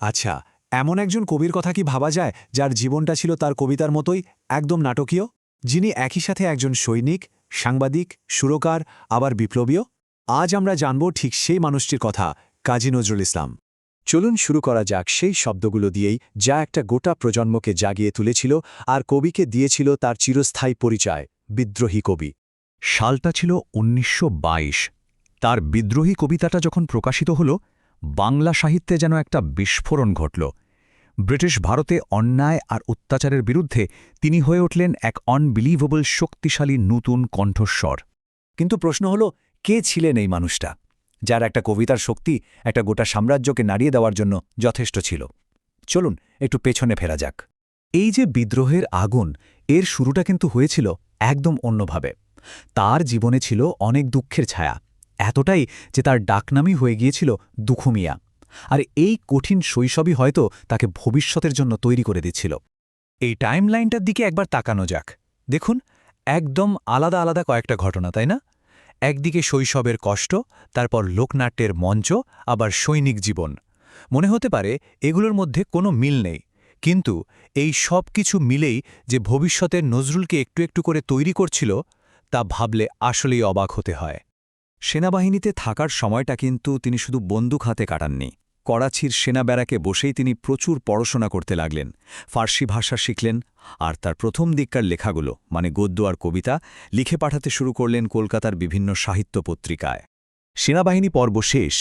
আচ্ছা, এমন একজন কবির কথা কি ভাবা যায় যার জীবনটা ছিল তার কবিতার মতোই একদম নাটকীয়, যিনি একই সাথে একজন সৈনিক, সাংবাদিক, সুরকার, আবার বিপ্লবীও? আজ আমরা জানব ঠিক সেই মানুষটির কথা, কাজী নজরুল ইসলাম। চলুন শুরু করা যাক সেই শব্দগুলো দিয়েই, যা একটা গোটা প্রজন্মকে জাগিয়ে তুলেছিল আর কবিকে দিয়েছিল তার চিরস্থায়ী পরিচয়, বিদ্রোহী কবি। সালটা ছিল ১৯২২। তার বিদ্রোহী কবিতাটা যখন প্রকাশিত হল, বাংলা সাহিত্যে যেন একটা বিস্ফোরণ ঘটল। ব্রিটিশ ভারতে অন্যায় আর অত্যাচারের বিরুদ্ধে তিনি হয়ে উঠলেন এক অনবিলিভেবল শক্তিশালী নতুন কণ্ঠস্বর। কিন্তু প্রশ্ন হলো, কে ছিলেন এই মানুষটা, যার একটা কবিতার শক্তি একটা গোটা সাম্রাজ্যকে নাড়িয়ে দেওয়ার জন্য যথেষ্ট ছিল? চলুন একটু পেছনে ফেরা যাক। এই যে বিদ্রোহের আগুন, এর শুরুটা কিন্তু হয়েছিল একদম অন্যভাবে। তার জীবনে ছিল অনেক দুঃখের ছায়া, এতটাই যে তার ডাকনামই হয়ে গিয়েছিল দুখুমিয়া। আর এই কঠিন শৈশবই হয়তো তাকে ভবিষ্যতের জন্য তৈরি করে দিচ্ছিল। এই টাইমলাইনটার দিকে একবার তাকানো যাক। দেখুন, একদম আলাদা আলাদা কয়েকটা ঘটনা, তাই না? একদিকে শৈশবের কষ্ট, তারপর লোকনাট্যের মঞ্চ, আবার সৈনিক জীবন। মনে হতে পারে এগুলোর মধ্যে কোনো মিল নেই, কিন্তু এই সব কিছু মিলেই যে ভবিষ্যতের নজরুলকে একটু একটু করে তৈরি করছিল, তা ভাবলে আসলেই অবাক হতে হয়। সেনাবাহিনীতে থাকার সময়টা কিন্তু তিনি শুধু বন্দুক হাতে কাটাননি। করাচির সেনা ব্যারাকে বসেই তিনি প্রচুর পড়াশোনা করতে লাগলেন, ফার্সি ভাষা শিখলেন, আর তার প্রথম দিককার লেখাগুলো মানে গদ্য আর কবিতা লিখে পাঠাতে শুরু করলেন কলকাতার বিভিন্ন সাহিত্য পত্রিকায়। সেনাবাহিনী পর্ব শেষ,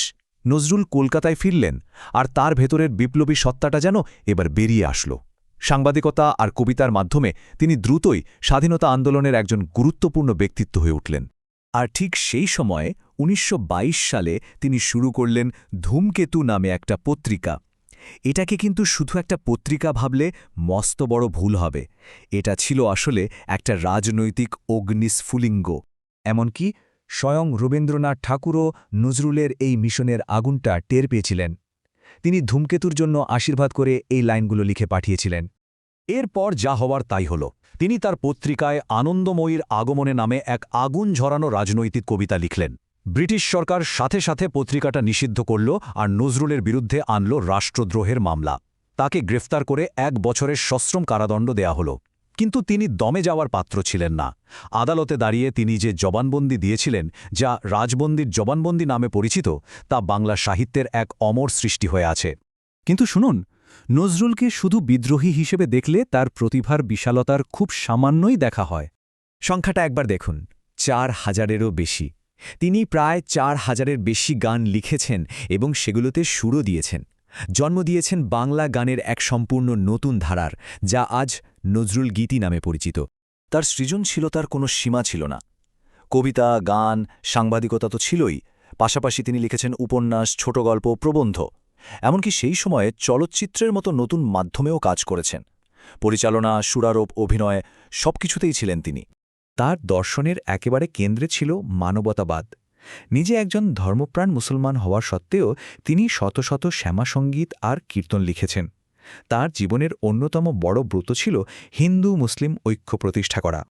নজরুল কলকাতায় ফিরলেন, আর তার ভেতরের বিপ্লবী সত্তাটা যেন এবার বেরিয়ে আসল। সাংবাদিকতা আর কবিতার মাধ্যমে তিনি দ্রুতই স্বাধীনতা আন্দোলনের একজন গুরুত্বপূর্ণ ব্যক্তিত্ব হয়ে উঠলেন। আর ঠিক সেই সময়ে ১৯২২ সালে তিনি শুরু করলেন ধূমকেতু নামে একটা পত্রিকা। এটাকে কিন্তু শুধু একটা পত্রিকা ভাবলে মস্ত বড় ভুল হবে। এটা ছিল আসলে একটা রাজনৈতিক অগ্নিস্ফুলিঙ্গ। এমনকি স্বয়ং রবীন্দ্রনাথ ঠাকুরও নজরুলের এই মিশনের আগুনটা টের পেয়েছিলেন। তিনি ধূমকেতুর জন্য আশীর্বাদ করে এই লাইনগুলো লিখে পাঠিয়েছিলেন। এরপর যা হওয়ার তাই হল। তিনি তার পত্রিকায় আনন্দময়ীর আগমনে নামে এক আগুন ঝরানো রাজনৈতিক কবিতা লিখলেন। ব্রিটিশ সরকার সাথে সাথে পত্রিকাটা নিষিদ্ধ করল আর নজরুলের বিরুদ্ধে আনল রাষ্ট্রদ্রোহের মামলা। তাকে গ্রেফতার করে ১ বছরের সশ্রম কারাদণ্ড দেয়া হল। কিন্তু তিনি দমে যাওয়ার পাত্র ছিলেন না। আদালতে দাঁড়িয়ে তিনি যে জবানবন্দি দিয়েছিলেন, যা রাজবন্দির জবানবন্দি নামে পরিচিত, তা বাংলা সাহিত্যের এক অমর সৃষ্টি হয়ে আছে। কিন্তু শুনুন, নজরুলকে শুধু বিদ্রোহী হিসেবে দেখলে তার প্রতিভার বিশালতার খুব সামান্যই দেখা হয়। সংখ্যাটা একবার দেখুন, ৪,০০০-এরও বেশি। তিনি প্রায় ৪,০০০-এর বেশি গান লিখেছেন এবং সেগুলোতে সুরও দিয়েছেন। জন্ম দিয়েছেন বাংলা গানের এক সম্পূর্ণ নতুন ধারার, যা আজ নজরুল গীতি নামে পরিচিত। তার সৃজনশীলতার কোনো সীমা ছিল না। কবিতা, গান, সাংবাদিকতা তো ছিলই, পাশাপাশি তিনি লিখেছেন উপন্যাস, ছোট গল্প, প্রবন্ধ। এমনকি সেই সময়ে চলচ্চিত্রের মতো নতুন মাধ্যমেও কাজ করেছেন। পরিচালনা, সুরারোপ, অভিনয় সবকিছুতেই ছিলেন তিনি। তার দর্শনের একেবারে কেন্দ্রে ছিল মানবতাবাদ। নিজে একজন ধর্মপ্রাণ মুসলমান হওয়া সত্ত্বেও তিনি শত শত শ্যামাসঙ্গীত আর কীর্তন লিখেছেন। তার জীবনের অন্যতম বড় ব্রত ছিল হিন্দু মুসলিম ঐক্য প্রতিষ্ঠা করা।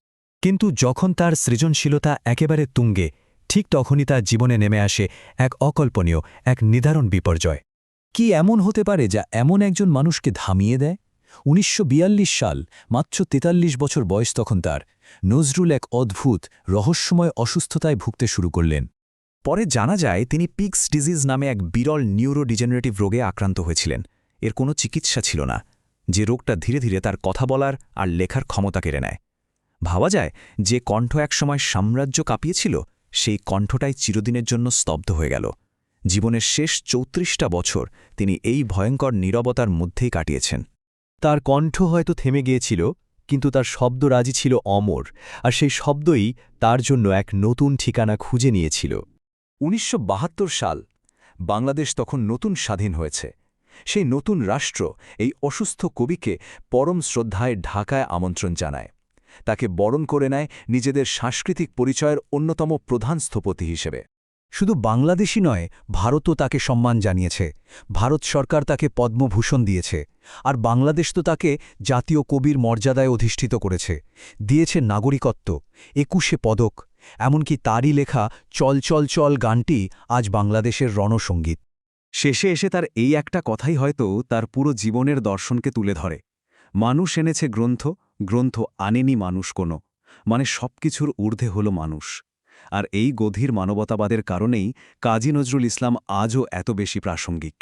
কিন্তু যখন তার সৃজনশীলতা একেবারে তুঙ্গে, ঠিক তখনই তার জীবনে নেমে আসে এক অকল্পনীয়, এক নিদারুণ বিপর্যয়। কি এমন হতে পারে যা এমন একজন মানুষকে থামিয়ে দেয়? ১৯৪২ সাল, মাত্র ৪৩ বছর বয়স তখন তার। নজরুল এক অদ্ভুত, রহস্যময় অসুস্থতায় ভুগতে শুরু করলেন। পরে জানা যায় তিনি পিক্স ডিজিজ নামে এক বিরল নিউরোডিজেনারেটিভ রোগে আক্রান্ত হয়েছিলেন। এর কোনো চিকিৎসা ছিল না, যে রোগটা ধীরে ধীরে তার কথা বলার আর লেখার ক্ষমতা কেড়ে নেয়। ভাবা যায়, যে কণ্ঠ একসময় সাম্রাজ্য কাঁপিয়েছিল, সেই কণ্ঠটাই চিরদিনের জন্য স্তব্ধ হয়ে গেল। জীবনের শেষ ৩৪টা বছর তিনি এই ভয়ঙ্কর নীরবতার মধ্যেই কাটিয়েছেন। তার কণ্ঠ হয়তো থেমে গিয়েছিল, কিন্তু তার শব্দরাজি ছিল অমর, আর সেই শব্দই তার জন্য এক নতুন ঠিকানা খুঁজে নিয়েছিল। ১৯৭২ সাল, বাংলাদেশ তখন নতুন স্বাধীন হয়েছে। সেই নতুন রাষ্ট্র এই অসুস্থ কবিকে পরম শ্রদ্ধায় ঢাকায় আমন্ত্রণ জানায়। তাকে বরণ করে নেয় নিজেদের সাংস্কৃতিক পরিচয়ের অন্যতম প্রধান স্থপতি হিসেবে। শুধু বাংলাদেশই নয়, ভারতও তাকে সম্মান জানিয়েছে। ভারত সরকার তাকে পদ্মভূষণ দিয়েছে, আর বাংলাদেশ তো তাকে জাতীয় কবির মর্যাদায় অধিষ্ঠিত করেছে, দিয়েছে নাগরিকত্ব, ২১ পদক। এমনকি তারই লেখা চল চল চল গানটি আজ বাংলাদেশের রণসঙ্গীত। শেষে এসে তার এই একটা কথাই হয়তো তার পুরো জীবনের দর্শনকে তুলে ধরে। মানুষ এনেছে গ্রন্থ, গ্রন্থ আনেনি মানুষ কোনো, মানে সবকিছুর ঊর্ধ্বে হল মানুষ। আর এই গভীর মানবতাবাদের কারণেই কাজী নজরুল ইসলাম আজও এত বেশি প্রাসঙ্গিক।